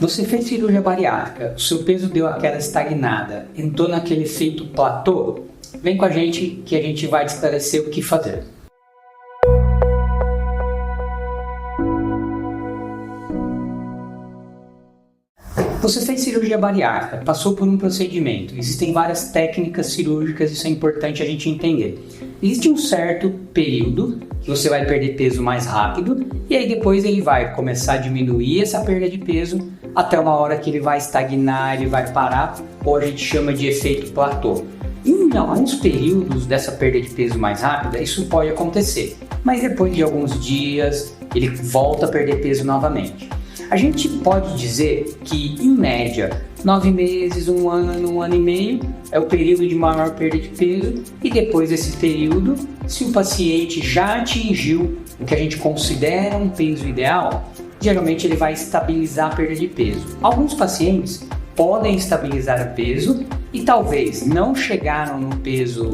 Você fez cirurgia bariátrica, o seu peso deu aquela estagnada, entrou naquele efeito platô? Vem com a gente que a gente vai te esclarecer o que fazer. Você fez cirurgia bariátrica, passou por um procedimento. Existem várias técnicas cirúrgicas, isso é importante a gente entender. Existe um certo período que você vai perder peso mais rápido e aí depois ele vai começar a diminuir essa perda de peso até uma hora que ele vai estagnar, ele vai parar, ou a gente chama de efeito platô. Em alguns períodos dessa perda de peso mais rápida, isso pode acontecer, mas depois de alguns dias ele volta a perder peso novamente. A gente pode dizer que, em média, 9 meses, 1 ano, 1 ano e meio é o período de maior perda de peso e depois desse período, se o paciente já atingiu o que a gente considera um peso ideal, geralmente ele vai estabilizar a perda de peso. Alguns pacientes podem estabilizar o peso e talvez não chegaram no peso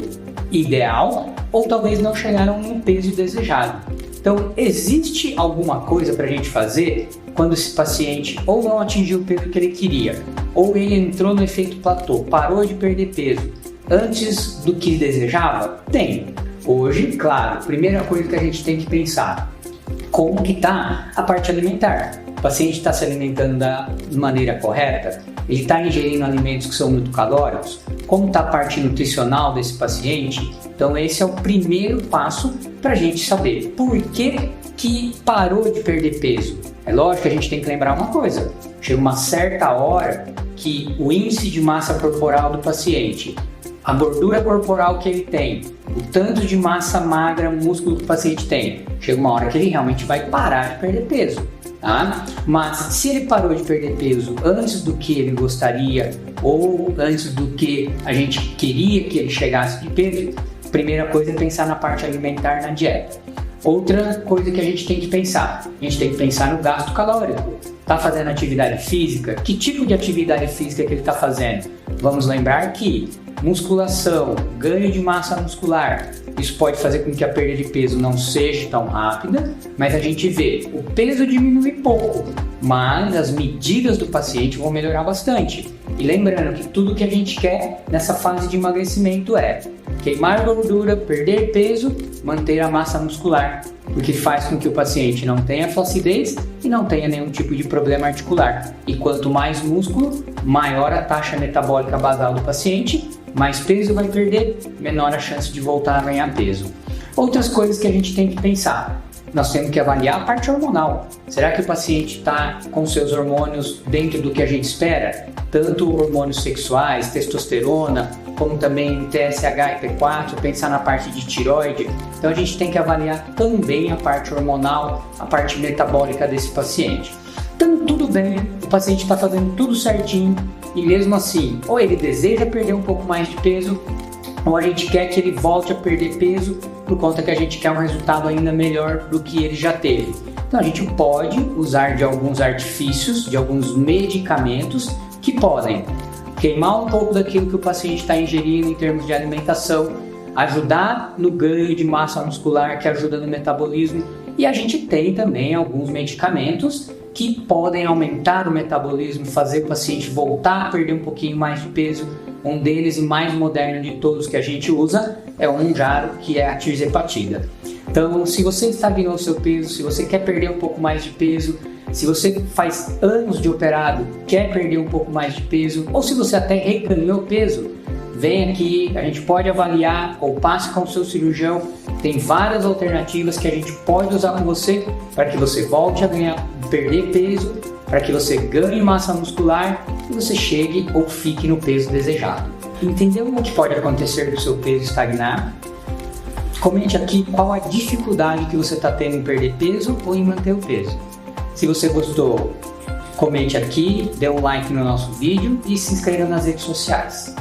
ideal ou talvez não chegaram no peso desejado. Então, existe alguma coisa para a gente fazer quando esse paciente ou não atingiu o peso que ele queria, ou ele entrou no efeito platô, parou de perder peso antes do que desejava? Tem. Hoje, claro, a primeira coisa que a gente tem que pensar, como que está a parte alimentar? O paciente está se alimentando da maneira correta? Ele está ingerindo alimentos que são muito calóricos? Como está a parte nutricional desse paciente? Então esse é o primeiro passo para a gente saber por que parou de perder peso. É lógico que a gente tem que lembrar uma coisa, chega uma certa hora que o índice de massa corporal do paciente, a gordura corporal que ele tem, o tanto de massa magra, músculo que o paciente tem, chega uma hora que ele realmente vai parar de perder peso. Tá? Mas se ele parou de perder peso antes do que ele gostaria ou antes do que a gente queria que ele chegasse de peso, a primeira coisa é pensar na parte alimentar, na dieta. Outra coisa que a gente tem que pensar no gasto calórico. Está fazendo atividade física? Que tipo de atividade física que ele está fazendo? Vamos lembrar que musculação, ganho de massa muscular, isso pode fazer com que a perda de peso não seja tão rápida, mas a gente vê o peso diminuir pouco, mas as medidas do paciente vão melhorar bastante. E lembrando que tudo que a gente quer nessa fase de emagrecimento é queimar gordura, perder peso, manter a massa muscular, porque faz com que o paciente não tenha flacidez e não tenha nenhum tipo de problema articular. E quanto mais músculo, maior a taxa metabólica basal do paciente, mais peso vai perder, menor a chance de voltar a ganhar peso. Outras coisas que a gente tem que pensar. Nós temos que avaliar a parte hormonal. Será que o paciente está com seus hormônios dentro do que a gente espera? Tanto hormônios sexuais, testosterona, como também TSH e T4, pensar na parte de tireoide. Então a gente tem que avaliar também a parte hormonal, a parte metabólica desse paciente. Então tudo bem, o paciente está fazendo tudo certinho e mesmo assim, ou ele deseja perder um pouco mais de peso, ou a gente quer que ele volte a perder peso por conta que a gente quer um resultado ainda melhor do que ele já teve. Então a gente pode usar de alguns artifícios, de alguns medicamentos que podem queimar um pouco daquilo que o paciente está ingerindo em termos de alimentação, ajudar no ganho de massa muscular, que ajuda no metabolismo, e a gente tem também alguns medicamentos que podem aumentar o metabolismo, fazer o paciente voltar a perder um pouquinho mais de peso. Um deles, e mais moderno de todos que a gente usa, é o Mounjaro, que é a tirzepatida. Então, se você estagnou o seu peso, se você quer perder um pouco mais de peso, se você faz anos de operado, quer perder um pouco mais de peso, ou se você até reganhou peso, vem aqui, a gente pode avaliar ou passe com o seu cirurgião. Tem várias alternativas que a gente pode usar com você para que você volte a perder peso, para que você ganhe massa muscular e você chegue ou fique no peso desejado. Entendeu o que pode acontecer do seu peso estagnar? Comente aqui qual a dificuldade que você está tendo em perder peso ou em manter o peso. Se você gostou, comente aqui, dê um like no nosso vídeo e se inscreva nas redes sociais.